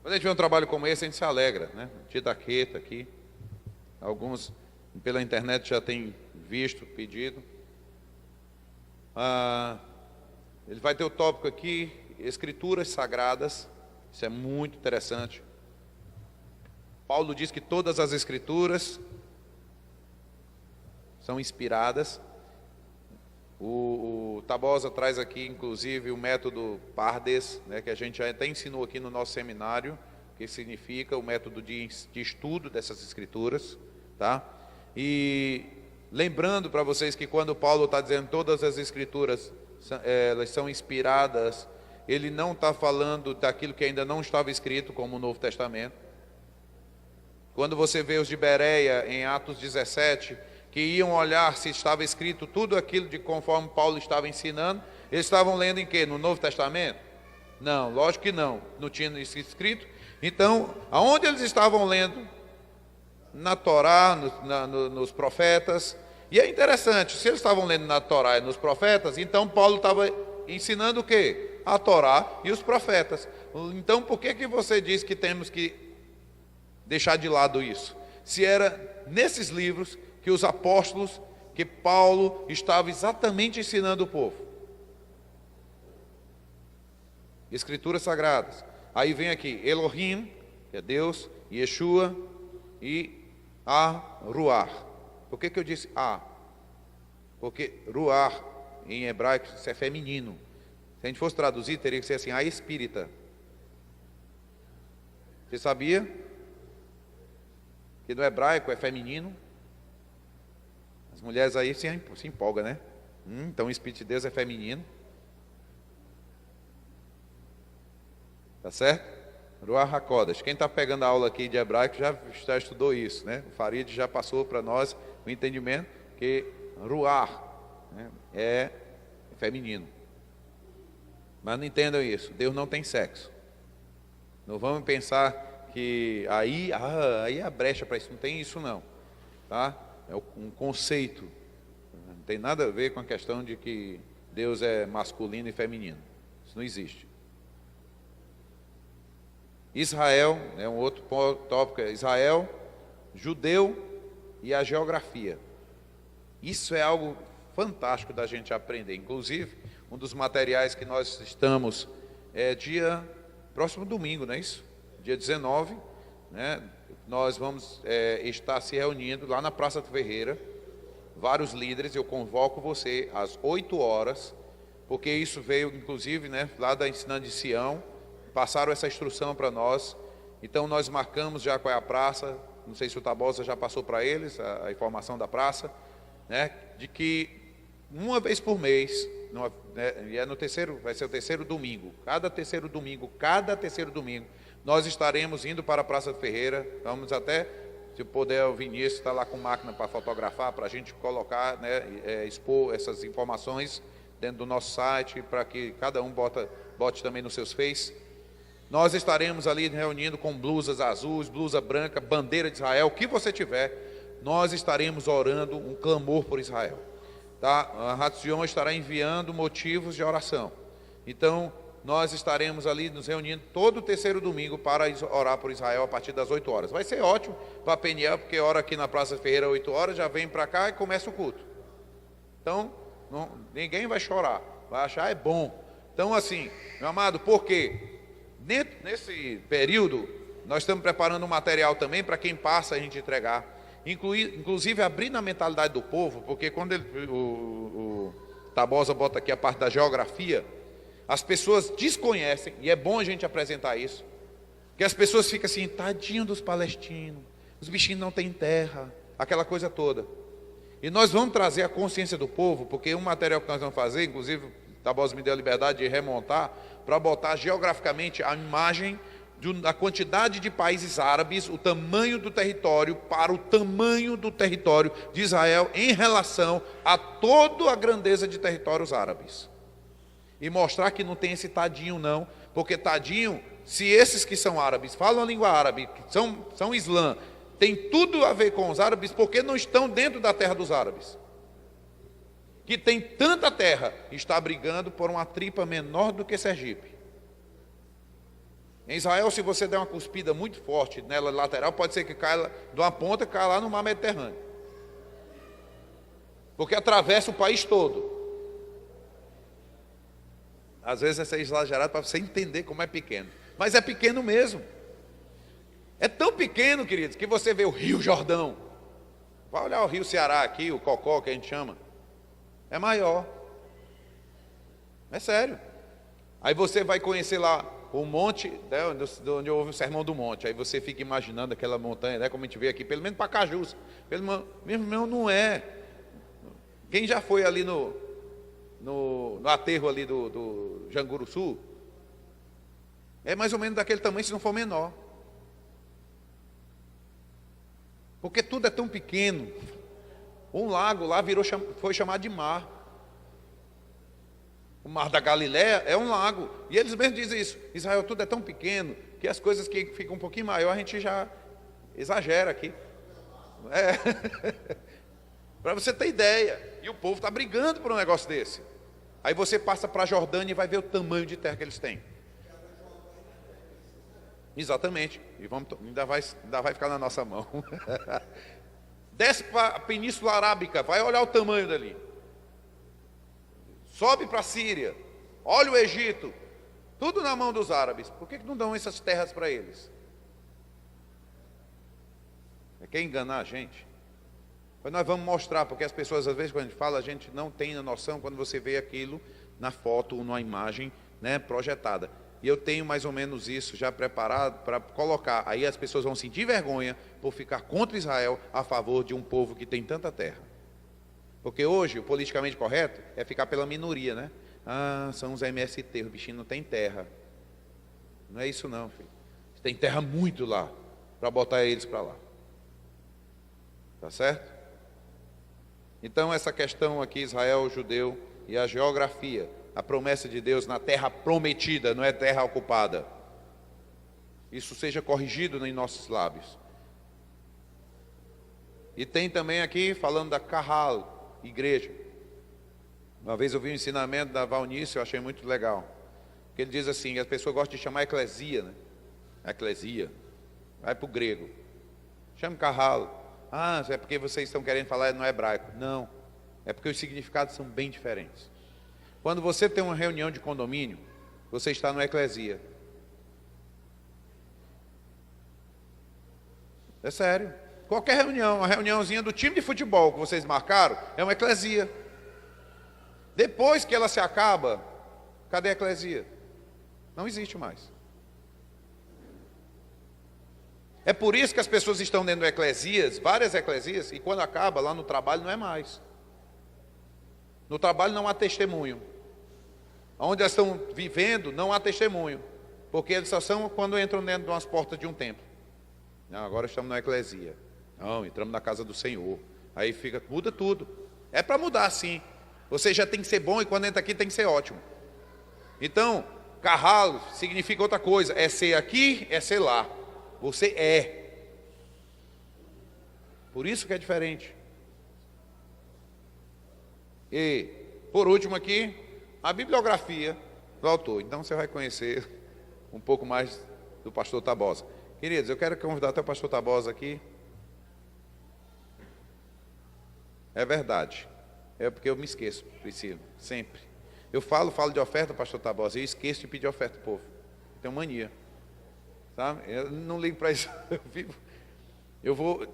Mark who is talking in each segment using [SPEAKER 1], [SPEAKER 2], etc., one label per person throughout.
[SPEAKER 1] Quando a gente vê um trabalho como esse, a gente se alegra, né? Titaqueta aqui. Alguns pela internet já têm visto, pedido. Ele vai ter o tópico aqui, Escrituras Sagradas. Isso é muito interessante. Paulo diz que todas as Escrituras são inspiradas. O Tabosa traz aqui, inclusive, o método Pardes, né, que a gente já até ensinou aqui no nosso seminário, que significa o método de estudo dessas Escrituras, tá? E lembrando para vocês que quando Paulo está dizendo todas as Escrituras, elas são inspiradas, ele não está falando daquilo que ainda não estava escrito, como o Novo Testamento. Quando você vê os de Bereia, em Atos 17, que iam olhar se estava escrito tudo aquilo de conforme Paulo estava ensinando, eles estavam lendo em quê? No Novo Testamento? Não, lógico que não tinha isso escrito. Então, aonde eles estavam lendo? Na Torá, nos profetas. E é interessante, se eles estavam lendo na Torá e nos profetas, então Paulo estava ensinando o quê? A Torá e os profetas. Então, por que você diz que temos que deixar de lado isso? Se era nesses livros que os apóstolos, que Paulo estava exatamente ensinando o povo. Escrituras sagradas. Aí vem aqui, Elohim, que é Deus, Yeshua e Ruach. Por que eu disse A? Porque Ruach, em hebraico, isso é feminino. Se a gente fosse traduzir, teria que ser assim, a espírita. Você sabia que no hebraico é feminino? As mulheres aí se empolgam, né? Então o Espírito de Deus é feminino. Tá certo? Ruach HaKodesh. Quem está pegando a aula aqui de hebraico já estudou isso, né? O Farid já passou para nós o entendimento que Ruach, né, é feminino. Mas não entendam isso. Deus não tem sexo. Não vamos pensar que aí é a brecha para isso. Não tem isso não. Tá? É um conceito, não tem nada a ver com a questão de que Deus é masculino e feminino. Isso não existe. Israel, é um outro tópico, Israel, judeu e a geografia. Isso é algo fantástico da gente aprender. Inclusive, um dos materiais que nós estamos próximo domingo, não é isso? Dia 19, né? Nós vamos estar se reunindo lá na Praça do Ferreira, vários líderes. Eu convoco você às 8 horas, porque isso veio, inclusive, né, lá da Ensinando de Sião, passaram essa instrução para nós. Então nós marcamos já qual é a praça, não sei se o Tabosa já passou para eles a informação da praça, né, de que uma vez por mês, e vai ser o terceiro domingo, cada terceiro domingo, nós estaremos indo para a Praça de Ferreira. Vamos até, se puder, o Vinícius está lá com máquina para fotografar, para a gente colocar, né, expor essas informações dentro do nosso site, para que cada um bote também nos seus Face. Nós estaremos ali reunindo com blusas azuis, blusa branca, bandeira de Israel, o que você tiver. Nós estaremos orando um clamor por Israel. Tá? A Ratzion estará enviando motivos de oração. Então, nós estaremos ali nos reunindo todo o terceiro domingo para orar por Israel a partir das 8 horas. Vai ser ótimo para a Peniel, porque ora aqui na Praça Ferreira 8 horas, já vem para cá e começa o culto. Então, ninguém vai chorar, vai achar bom. Então, assim, meu amado, por quê? Nesse período, nós estamos preparando um material também para quem passa a gente entregar. Inclusive, abrir na mentalidade do povo, porque quando o Tabosa bota aqui a parte da geografia, as pessoas desconhecem, e é bom a gente apresentar isso, que as pessoas ficam assim, tadinho dos palestinos, os bichinhos não têm terra, aquela coisa toda. E nós vamos trazer a consciência do povo, porque um material que nós vamos fazer, inclusive o Tabosa me deu a liberdade de remontar, para botar geograficamente a imagem da quantidade de países árabes, o tamanho do território para o tamanho do território de Israel em relação a toda a grandeza de territórios árabes. E mostrar que não tem esse tadinho não, porque tadinho, se esses que são árabes falam a língua árabe, que são islã, tem tudo a ver com os árabes, porque não estão dentro da terra dos árabes. Que tem tanta terra, está brigando por uma tripa menor do que Sergipe. Em Israel, se você der uma cuspida muito forte nela lateral, pode ser que caia de uma ponta e caia lá no mar Mediterrâneo. Porque atravessa o país todo. Às vezes é exagerado para você entender como é pequeno. Mas é pequeno mesmo. É tão pequeno, queridos, que você vê o Rio Jordão. Vai olhar o Rio Ceará aqui, o Cocó, que a gente chama. É maior. É sério. Aí você vai conhecer lá o monte, né, onde houve o Sermão do Monte. Aí você fica imaginando aquela montanha, né, como a gente vê aqui, pelo menos para Cajus. Mesmo não é. Quem já foi ali no aterro ali do Janguruçu, é mais ou menos daquele tamanho, se não for menor. Porque tudo é tão pequeno. Um lago lá foi chamado de mar. O mar da Galileia é um lago. E eles mesmos dizem isso. Israel, tudo é tão pequeno que as coisas que ficam um pouquinho maior, a gente já exagera aqui. Para você ter ideia. E o povo está brigando por um negócio desse. Aí você passa para a Jordânia e vai ver o tamanho de terra que eles têm. Exatamente. E ainda vai ficar na nossa mão. Desce para a Península Arábica, vai olhar o tamanho dali. Sobe para a Síria, olha o Egito, tudo na mão dos árabes. Por que não dão essas terras para eles? Quer enganar a gente? Mas nós vamos mostrar, porque as pessoas, às vezes, quando a gente fala, a gente não tem a noção quando você vê aquilo na foto ou numa imagem, né, projetada. E eu tenho mais ou menos isso já preparado para colocar. Aí as pessoas vão sentir vergonha por ficar contra Israel a favor de um povo que tem tanta terra. Porque hoje o politicamente correto é ficar pela minoria, né? Ah, são os MST, o bichinho não tem terra. Não é isso não, filho. Tem terra muito lá para botar eles para lá. Tá certo? Então essa questão aqui, Israel, judeu e a geografia, a promessa de Deus na terra prometida, não é terra ocupada. Isso seja corrigido em nossos lábios. E tem também aqui, falando da Kahal, igreja. Uma vez eu vi um ensinamento da Valnício, eu achei muito legal. Que ele diz assim, as pessoas gostam de chamar eclesia, né? Eclesia. Vai para o grego. Chama Kahal. Ah, é porque vocês estão querendo falar no hebraico. Não. É porque os significados são bem diferentes. Quando você tem uma reunião de condomínio, você está no eclesia. É sério. Qualquer reunião, uma reuniãozinha do time de futebol que vocês marcaram, é uma eclesia. Depois que ela se acaba, cadê a eclesia? Não existe mais. É por isso que as pessoas estão dentro de eclesias, várias eclesias, e quando acaba, lá no trabalho não é mais. No trabalho não há testemunho. Onde elas estão vivendo, não há testemunho. Porque eles só são quando entram dentro de umas portas de um templo. Não, agora estamos na eclesia. Não, entramos na casa do Senhor. Aí muda tudo. É para mudar sim. Você já tem que ser bom e quando entra aqui tem que ser ótimo. Então, carralo significa outra coisa. É ser aqui, é ser lá. Você é. Por isso que é diferente. E, por último aqui, a bibliografia do autor. Então você vai conhecer um pouco mais do pastor Tabosa. Queridos, eu quero convidar até o pastor Tabosa aqui. É verdade. É porque eu me esqueço, Priscila, sempre. Eu falo de oferta, pastor Tabosa, e eu esqueço de pedir oferta ao povo. Tenho mania. Sabe? Eu não ligo para isso. Eu vou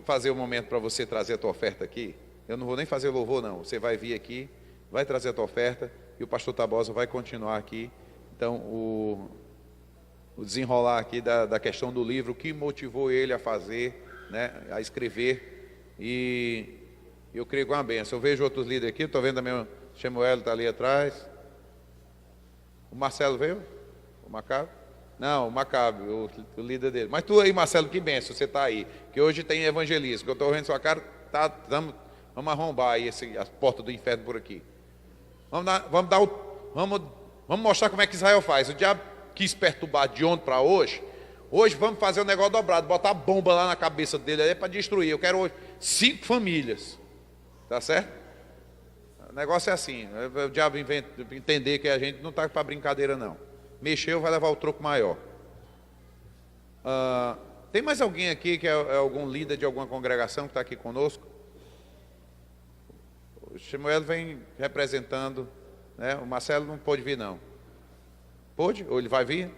[SPEAKER 1] fazer um momento para você trazer a tua oferta aqui. Eu não vou nem fazer louvor, não. Você vai vir aqui, vai trazer a tua oferta, e o pastor Tabosa vai continuar aqui. Então, o desenrolar aqui da questão do livro, o que motivou ele a fazer, né, a escrever, e eu creio com uma benção. Eu vejo outros líderes aqui, estou vendo também o Samuel está ali atrás. O Marcelo veio? O Macabe? Não, o Macabe, o líder dele. Mas tu aí, Marcelo, que benção, você está aí. Que hoje tem evangelismo, que eu estou vendo sua cara, vamos arrombar aí as portas do inferno por aqui. Vamos mostrar como é que Israel faz. O diabo quis perturbar de ontem para hoje. Hoje vamos fazer um negócio dobrado, botar bomba lá na cabeça dele aí para destruir. Eu quero hoje 5 famílias. Tá certo? O negócio é assim. O diabo entender que a gente não está para brincadeira, não. Mexeu, vai levar o troco maior. Tem mais alguém aqui que é algum líder de alguma congregação que está aqui conosco? O Samuel vem representando, né? O Marcelo não pôde vir, não. Pôde? Ou ele vai vir?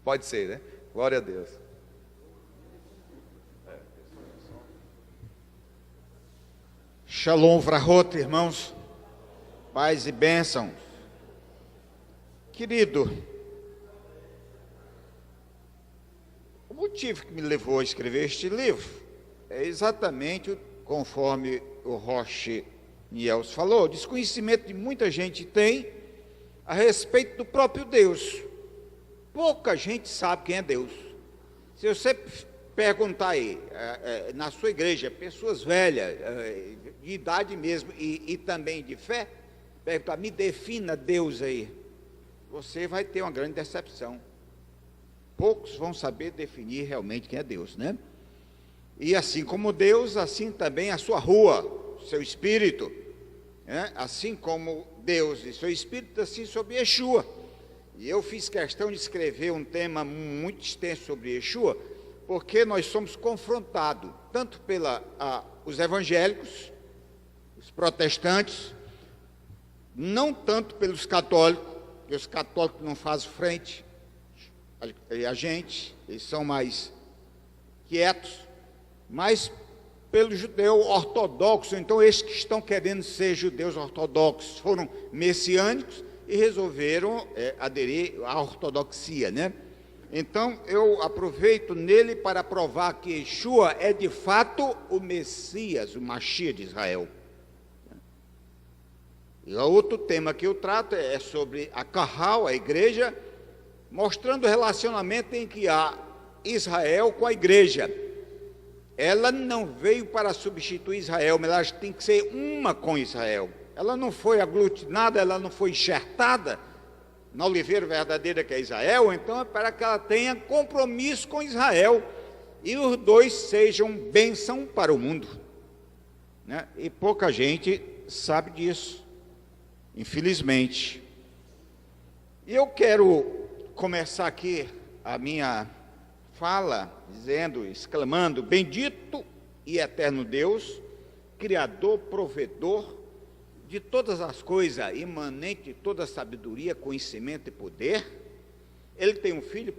[SPEAKER 1] Pode ser, né? Glória a Deus.
[SPEAKER 2] Shalom Vrahot, irmãos, paz e bênção. Querido, o motivo que me levou a escrever este livro é exatamente conforme o Roche Niels falou, o desconhecimento que muita gente tem a respeito do próprio Deus. Pouca gente sabe quem é Deus. Se você perguntar aí, na sua igreja, pessoas velhas, de idade mesmo, e também de fé, perguntar, me defina Deus aí, você vai ter uma grande decepção. Poucos vão saber definir realmente quem é Deus, né? E assim como Deus, assim também a sua rua, seu espírito, né? Assim como Deus e seu espírito, assim sobre Yeshua. E eu fiz questão de escrever um tema muito extenso sobre Yeshua, porque nós somos confrontados, tanto os evangélicos, os protestantes, não tanto pelos católicos, porque os católicos não fazem frente a gente, eles são mais quietos, mas pelo judeu ortodoxo. Então esses que estão querendo ser judeus ortodoxos foram messiânicos e resolveram aderir à ortodoxia, né? Então eu aproveito nele para provar que Yeshua é de fato o Messias, o Mashiach de Israel. E o outro tema que eu trato é sobre a Kahal, a igreja, mostrando o relacionamento em que há Israel com a igreja. Ela não veio para substituir Israel, mas ela tem que ser uma com Israel. Ela não foi aglutinada, ela não foi enxertada na oliveira verdadeira que é Israel, então é para que ela tenha compromisso com Israel e os dois sejam bênção para o mundo, né? E pouca gente sabe disso, infelizmente. E eu quero começar aqui a minha fala dizendo, exclamando: bendito e eterno Deus, Criador, provedor de todas as coisas, imanente de toda sabedoria, conhecimento e poder. Ele tem um filho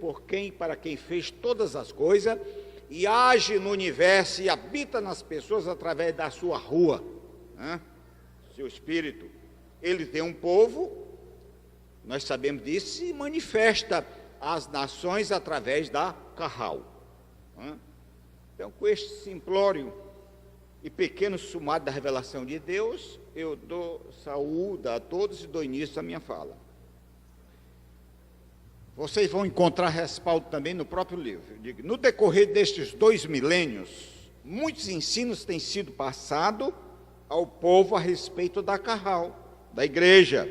[SPEAKER 2] para quem fez todas as coisas, e age no universo e habita nas pessoas através da sua rua, né? Seu espírito. Ele tem um povo, nós sabemos disso, e manifesta às nações através da Kahal, né? Então, com este simplório e pequeno sumário da revelação de Deus, eu dou saúde a todos e dou início à minha fala. Vocês vão encontrar respaldo também no próprio livro. Eu digo, no decorrer destes 2 milênios, muitos ensinos têm sido passados ao povo a respeito da Kahal, da igreja,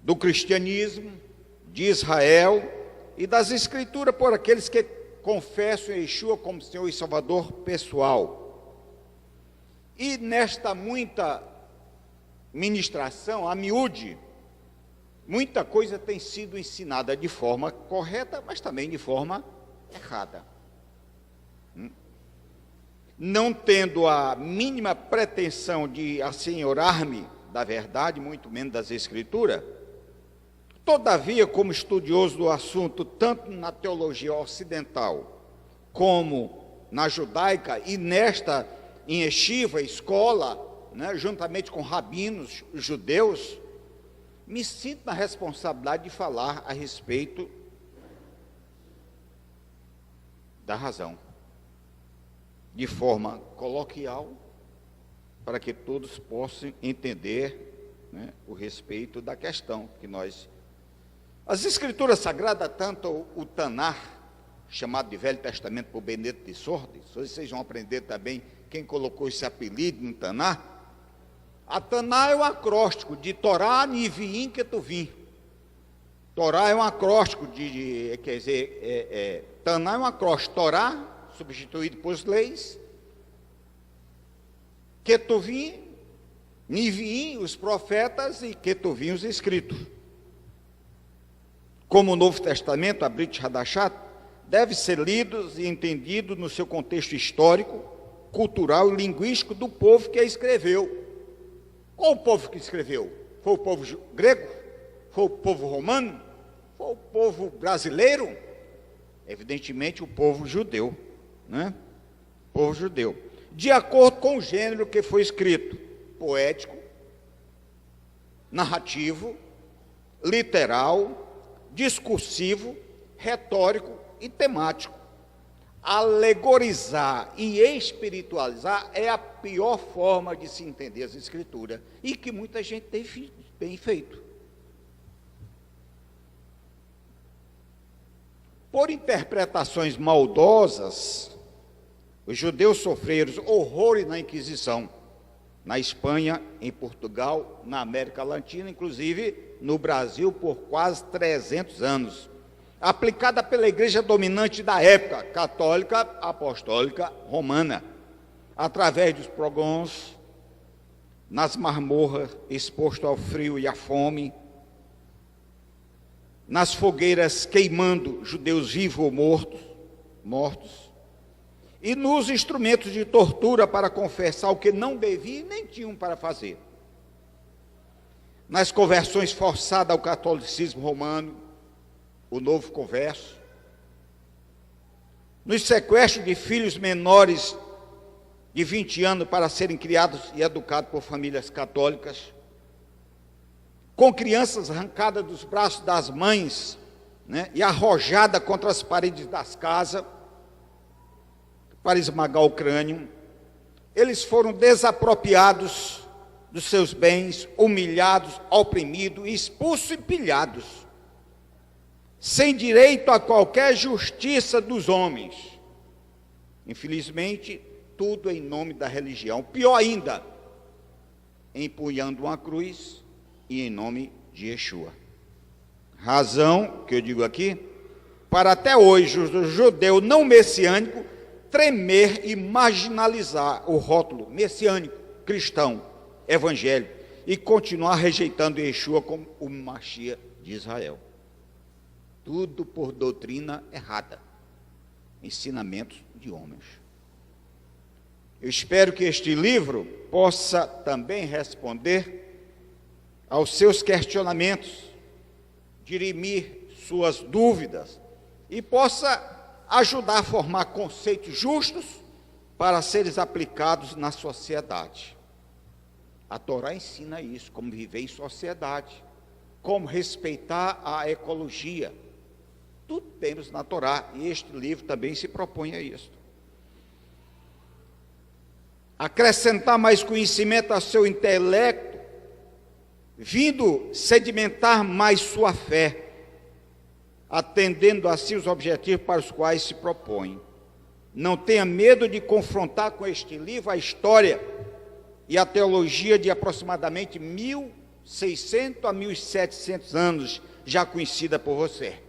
[SPEAKER 2] do cristianismo, de Israel e das escrituras por aqueles que confessam Yeshua como Senhor e Salvador pessoal. E nesta muita ministração, a miúde, muita coisa tem sido ensinada de forma correta, mas também de forma errada. Não tendo a mínima pretensão de assenhorar-me da verdade, muito menos das Escrituras, todavia, como estudioso do assunto, tanto na teologia ocidental, como na judaica, e nesta em yeshiva, escola, né, juntamente com rabinos judeus, me sinto na responsabilidade de falar a respeito da razão, de forma coloquial, para que todos possam entender, né, o respeito da questão que nós... As Escrituras Sagradas, tanto o Tanar, chamado de Velho Testamento por Benedito de Sordes, vocês vão aprender também quem colocou esse apelido no Tanar. A Taná é um acróstico de Torá, Niviim, Ketuvim. Torá é um acróstico quer dizer, Taná é um acróstico, Torá, substituído por leis, Ketuvim, Niviim, os profetas, e Ketuvim, os escritos. como o Novo Testamento, a Brit Hadashat, deve ser lido e entendido no seu contexto histórico, cultural e linguístico do povo que a escreveu. Qual o povo que escreveu? Foi o povo grego? Foi o povo romano? Foi o povo brasileiro? Evidentemente, o povo judeu, né? O povo judeu. De acordo com o gênero que foi escrito: poético, narrativo, literal, discursivo, retórico e temático. Alegorizar e espiritualizar é a pior forma de se entender as Escrituras, e que muita gente tem feito. Por interpretações maldosas, os judeus sofreram horrores na Inquisição, na Espanha, em Portugal, na América Latina, inclusive no Brasil, por quase 300 anos, aplicada pela igreja dominante da época, católica, apostólica, romana, através dos pogroms, nas masmorras, exposto ao frio e à fome, nas fogueiras queimando judeus vivos ou mortos, e nos instrumentos de tortura para confessar o que não deviam e nem tinham para fazer, nas conversões forçadas ao catolicismo romano, o novo converso, nos sequestros de filhos menores de 20 anos para serem criados e educados por famílias católicas, com crianças arrancadas dos braços das mães, né, e arrojadas contra as paredes das casas para esmagar o crânio. Eles foram desapropriados dos seus bens, humilhados, oprimidos, expulsos e pilhados, sem direito a qualquer justiça dos homens. Infelizmente, tudo em nome da religião. Pior ainda, empunhando uma cruz e em nome de Yeshua. Razão, que eu digo aqui, para até hoje o judeu não messiânico tremer e marginalizar o rótulo messiânico, cristão, evangélico, e continuar rejeitando Yeshua como o Mashiach de Israel. Tudo por doutrina errada, ensinamentos de homens. Eu espero que este livro possa também responder aos seus questionamentos, dirimir suas dúvidas e possa ajudar a formar conceitos justos para serem aplicados na sociedade. A Torá ensina isso, como viver em sociedade, como respeitar a ecologia. Tudo temos na Torá, e este livro também se propõe a isso. Acrescentar mais conhecimento ao seu intelecto, vindo sedimentar mais sua fé, atendendo assim os objetivos para os quais se propõe. Não tenha medo de confrontar com este livro a história e a teologia de aproximadamente 1.600 a 1.700 anos, já conhecida por você.